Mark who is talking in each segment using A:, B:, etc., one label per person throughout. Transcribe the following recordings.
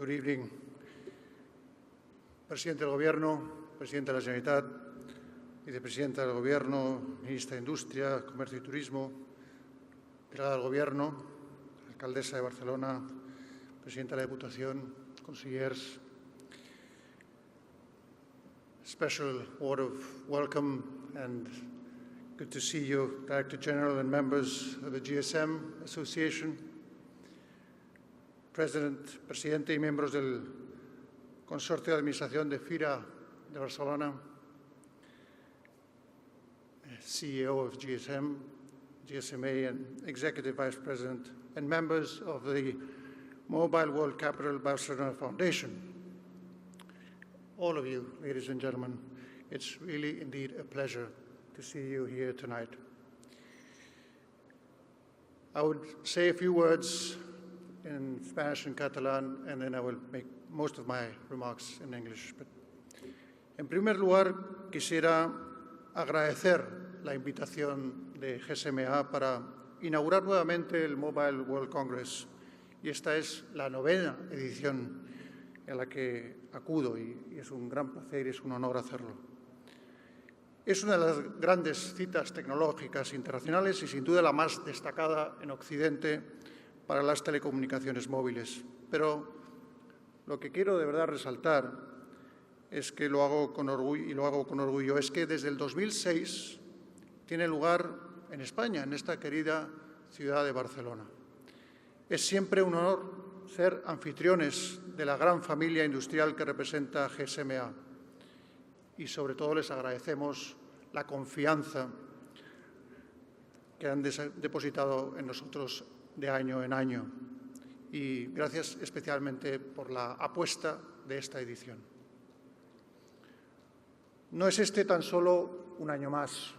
A: Good evening, presidente del Gobierno, presidente de la Generalitat, vicepresidenta del Gobierno, ministra de Industria, Comercio y Turismo, delegada del Gobierno, alcaldesa de Barcelona, presidenta de la Diputación, consellers. Special word of welcome and good to see you, Director General and members of the GSM Association, Presidente y miembros del Consorcio de Administración de Fira de Barcelona, CEO of GSM, GSMA and Executive Vice President, and members of the Mobile World Capital Barcelona Foundation. All of you, ladies and gentlemen, it's really indeed a pleasure to see you here tonight. I would say a few words in Spanish and Catalan, and then I will make most of my remarks in English. But en primer lugar, quisiera agradecer la invitación de GSMA para inaugurar nuevamente el Mobile World Congress, y esta es la 9ª edición en la que acudo, y es un gran placer y es un honor hacerlo. Es una de las grandes citas tecnológicas internacionales y sin duda la más destacada en Occidente para las telecomunicaciones móviles. Pero lo que quiero de verdad resaltar es que lo hago con orgullo, es que desde el 2006 tiene lugar en España, en esta querida ciudad de Barcelona. Es siempre un honor ser anfitriones de la gran familia industrial que representa GSMA y sobre todo les agradecemos la confianza que han depositado en nosotros de año en año, y gracias especialmente por la apuesta de esta edición. No es este tan solo un año más.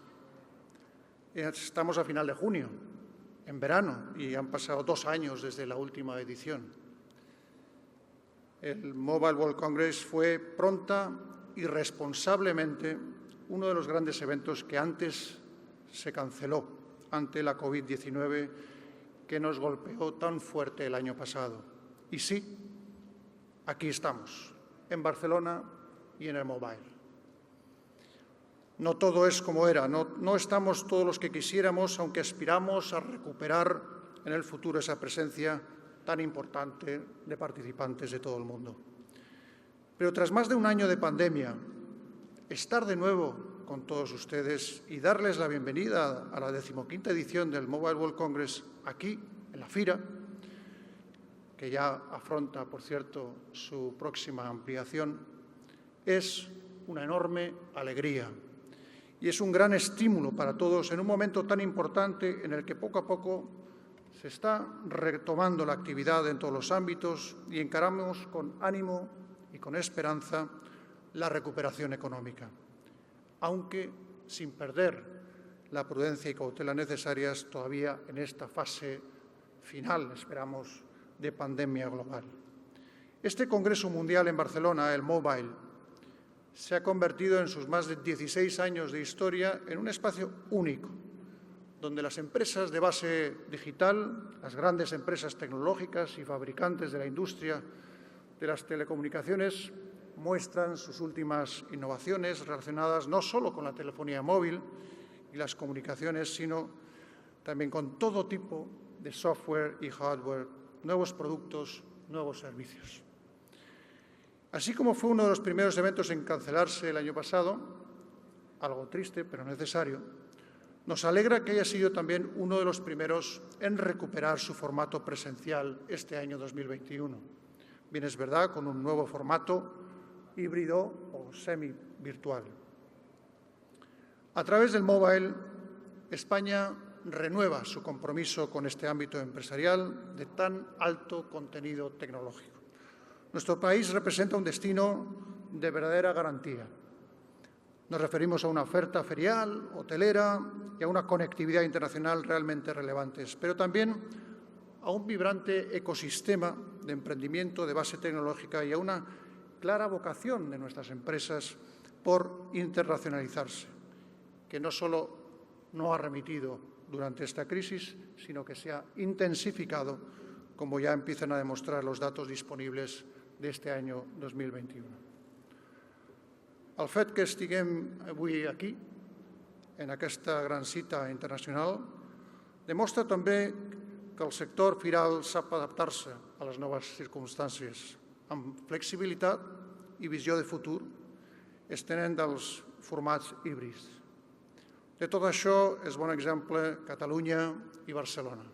A: Estamos a final de junio, en verano, y han pasado 2 años desde la última edición. El Mobile World Congress fue pronta y responsablemente uno de los grandes eventos que antes se canceló ante la COVID-19 que nos golpeó tan fuerte el año pasado. Y sí, aquí estamos, en Barcelona y en el Mobile. No todo es como era, no estamos todos los que quisiéramos, aunque aspiramos a recuperar en el futuro esa presencia tan importante de participantes de todo el mundo. Pero tras más de un año de pandemia, estar de nuevo con todos ustedes y darles la bienvenida a la 15ª edición del Mobile World Congress aquí, en la Fira, que ya afronta, por cierto, su próxima ampliación, es una enorme alegría y es un gran estímulo para todos en un momento tan importante en el que poco a poco se está retomando la actividad en todos los ámbitos y encaramos con ánimo y con esperanza la recuperación económica, aunque sin perder la prudencia y cautela necesarias todavía en esta fase final, esperamos, de pandemia global. Este Congreso Mundial en Barcelona, el Mobile, se ha convertido en sus más de 16 años de historia en un espacio único, donde las empresas de base digital, las grandes empresas tecnológicas y fabricantes de la industria de las telecomunicaciones muestran sus últimas innovaciones relacionadas no solo con la telefonía móvil y las comunicaciones, sino también con todo tipo de software y hardware, nuevos productos, nuevos servicios. Así como fue uno de los primeros eventos en cancelarse el año pasado, algo triste pero necesario, nos alegra que haya sido también uno de los primeros en recuperar su formato presencial este año 2021. Bien es verdad, con un nuevo formato híbrido o semi-virtual. A través del Mobile, España renueva su compromiso con este ámbito empresarial de tan alto contenido tecnológico. Nuestro país representa un destino de verdadera garantía. Nos referimos a una oferta ferial, hotelera y a una conectividad internacional realmente relevantes, pero también a un vibrante ecosistema de emprendimiento de base tecnológica y a una clara vocación de nuestras empresas por internacionalizarse, que no solo no ha remitido durante esta crisis, sino que se ha intensificado, como ya empiezan a demostrar los datos disponibles d'este any 2021. El fet que estiguem avui aquí, en aquesta gran cita internacional, demostra també que el sector firal sap adaptar-se a les noves circumstàncies, amb flexibilitat i visió de futur, estenent dels formats híbrids. De tot això és bon exemple Catalunya i Barcelona.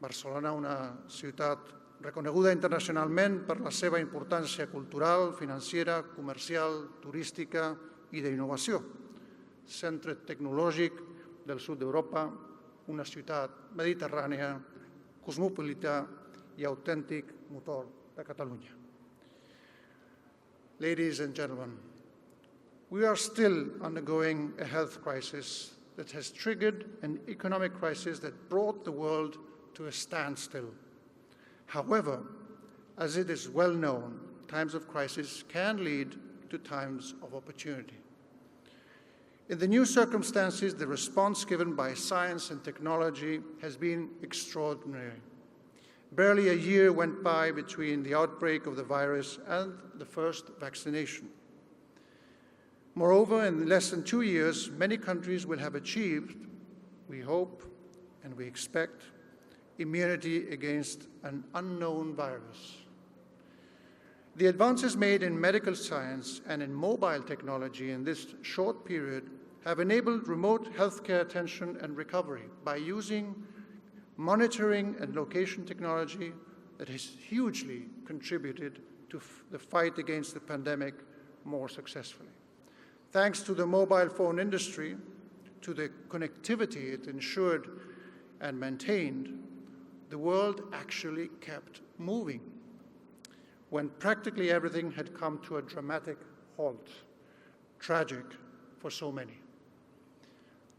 A: Barcelona, una ciutat reconeguda internacionalment per la seva importància cultural, financera, comercial, turística i d'innovació. Centre tecnològic del sud d'Europa, una ciutat mediterrània, cosmopolita i autèntic motor de Catalunya. Ladies and gentlemen, we are still undergoing a health crisis that has triggered an economic crisis that brought the world to a standstill. However, as it is well known, times of crisis can lead to times of opportunity. In the new circumstances, the response given by science and technology has been extraordinary. Barely a year went by between the outbreak of the virus and the first vaccination. Moreover, in less than 2 years, many countries will have achieved, we hope and we expect, immunity against an unknown virus. The advances made in medical science and in mobile technology in this short period have enabled remote healthcare attention and recovery by using monitoring and location technology that has hugely contributed to the fight against the pandemic more successfully. Thanks to the mobile phone industry, to the connectivity it ensured and maintained, the world actually kept moving when practically everything had come to a dramatic halt, tragic for so many.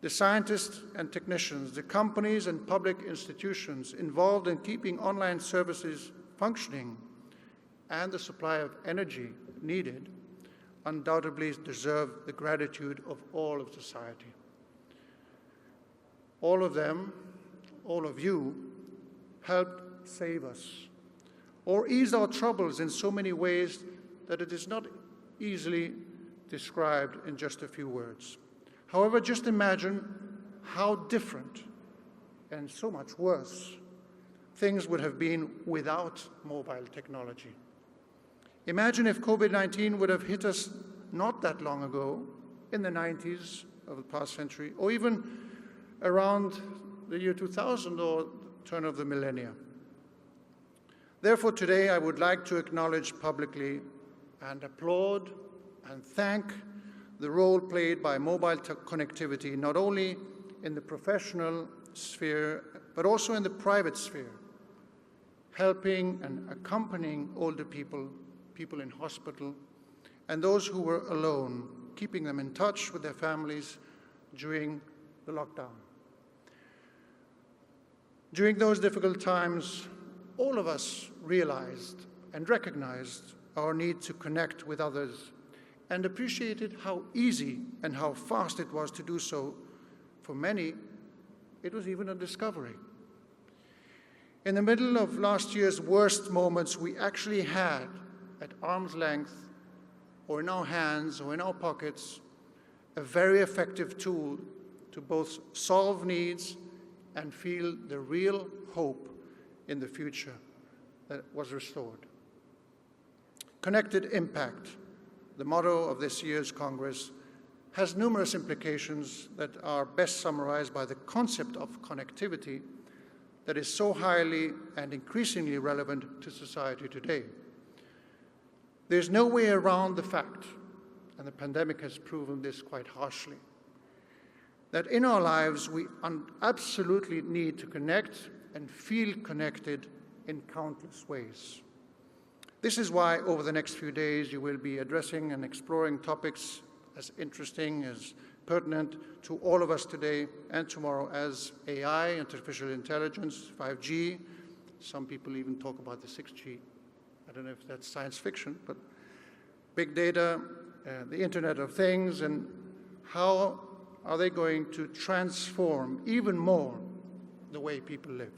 A: The scientists and technicians, the companies and public institutions involved in keeping online services functioning and the supply of energy needed undoubtedly deserve the gratitude of all of society. All of them, all of you, helped save us or ease our troubles in so many ways that it is not easily described in just a few words. However, just imagine how different and so much worse things would have been without mobile technology. Imagine if COVID-19 would have hit us not that long ago, in the 90s of the past century, or even around the year 2000 or turn of the millennium. Therefore, today I would like to acknowledge publicly and applaud and thank the role played by mobile connectivity, not only in the professional sphere, but also in the private sphere, helping and accompanying older people, people in hospital, and those who were alone, keeping them in touch with their families during the lockdown. During those difficult times, all of us realized and recognized our need to connect with others and appreciated how easy and how fast it was to do so. For many, it was even a discovery. In the middle of last year's worst moments, we actually had, at arm's length, or in our hands, or in our pockets, a very effective tool to both solve needs and feel the real hope in the future that was restored. Connected Impact, the motto of this year's Congress, has numerous implications that are best summarized by the concept of connectivity that is so highly and increasingly relevant to society today. There's no way around the fact, and the pandemic has proven this quite harshly, that in our lives we absolutely need to connect and feel connected in countless ways. This is why over the next few days you will be addressing and exploring topics as interesting, as pertinent to all of us today and tomorrow as AI, artificial intelligence, 5G. Some people even talk about the 6G. I don't know if that's science fiction, but big data, the Internet of Things, and how are they going to transform even more the way people live.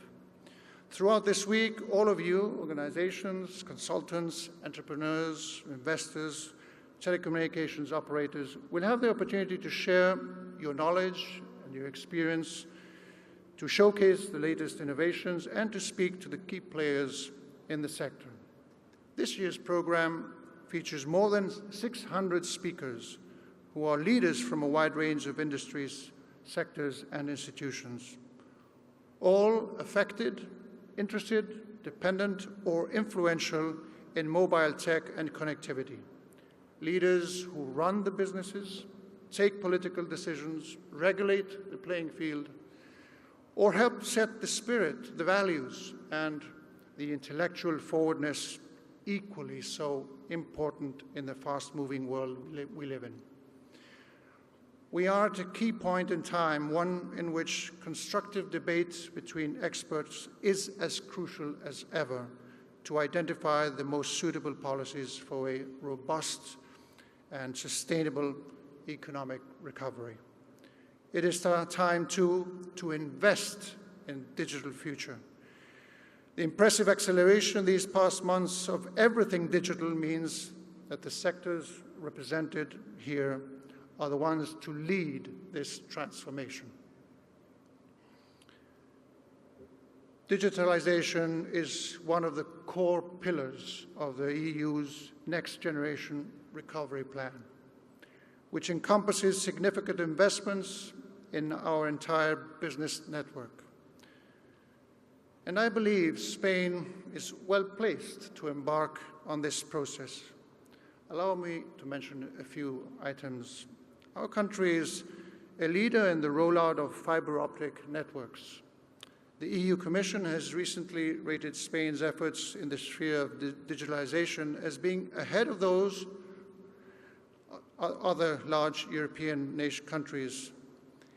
A: Throughout this week, all of you, organizations, consultants, entrepreneurs, investors, telecommunications operators, will have the opportunity to share your knowledge and your experience, to showcase the latest innovations, and to speak to the key players in the sector. This year's program features more than 600 speakers who are leaders from a wide range of industries, sectors, and institutions, all affected, interested, dependent, or influential in mobile tech and connectivity. Leaders who run the businesses, take political decisions, regulate the playing field, or help set the spirit, the values, and the intellectual forwardness equally so important in the fast-moving world we live in. We are at a key point in time, one in which constructive debate between experts is as crucial as ever to identify the most suitable policies for a robust and sustainable economic recovery. It is time, too, to invest in digital future. The impressive acceleration these past months of everything digital means that the sectors represented here are the ones to lead this transformation. Digitalization is one of the core pillars of the EU's Next Generation Recovery Plan, which encompasses significant investments in our entire business network. And I believe Spain is well placed to embark on this process. Allow me to mention a few items. Our country is a leader in the rollout of fiber optic networks. The EU Commission has recently rated Spain's efforts in the sphere of digitalization as being ahead of those other large European nation countries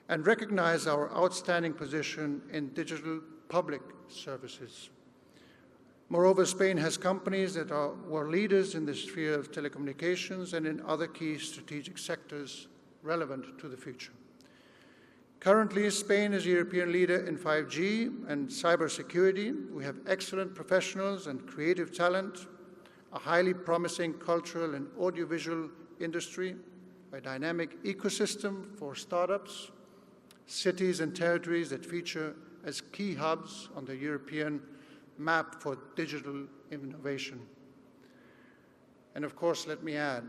A: and recognize our outstanding position in digital public services. Moreover, Spain has companies that were leaders in the sphere of telecommunications and in other key strategic sectors relevant to the future. Currently, Spain is a European leader in 5G and cybersecurity. We have excellent professionals and creative talent, a highly promising cultural and audiovisual industry, a dynamic ecosystem for startups, cities and territories that feature as key hubs on the European map for digital innovation. And of course, let me add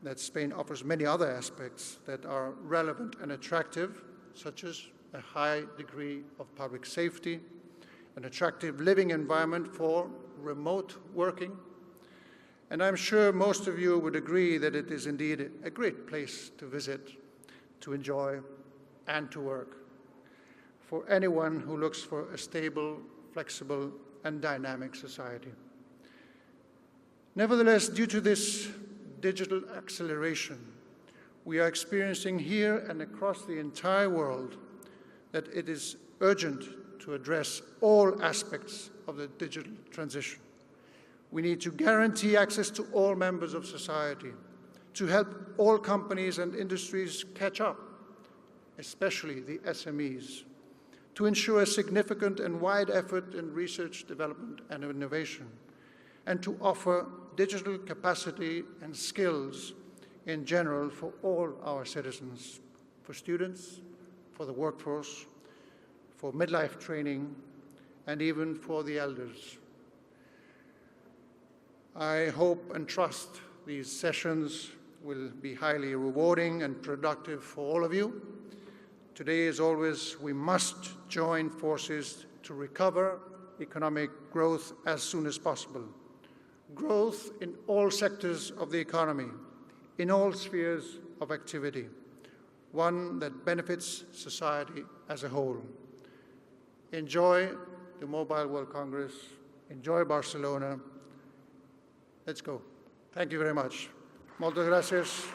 A: that Spain offers many other aspects that are relevant and attractive, such as a high degree of public safety, an attractive living environment for remote working, and I'm sure most of you would agree that it is indeed a great place to visit, to enjoy, and to work for anyone who looks for a stable, flexible, and dynamic society. Nevertheless, due to this digital acceleration we are experiencing here and across the entire world, that it is urgent to address all aspects of the digital transition. We need to guarantee access to all members of society, to help all companies and industries catch up, especially the SMEs, to ensure a significant and wide effort in research, development, and innovation, and to offer digital capacity and skills in general for all our citizens, for students, for the workforce, for midlife training, and even for the elders. I hope and trust these sessions will be highly rewarding and productive for all of you. Today, as always, we must join forces to recover economic growth as soon as possible. Growth in all sectors of the economy, in all spheres of activity, one that benefits society as a whole. Enjoy the Mobile World Congress. Enjoy Barcelona. Let's go. Thank you very much. Muchas gracias.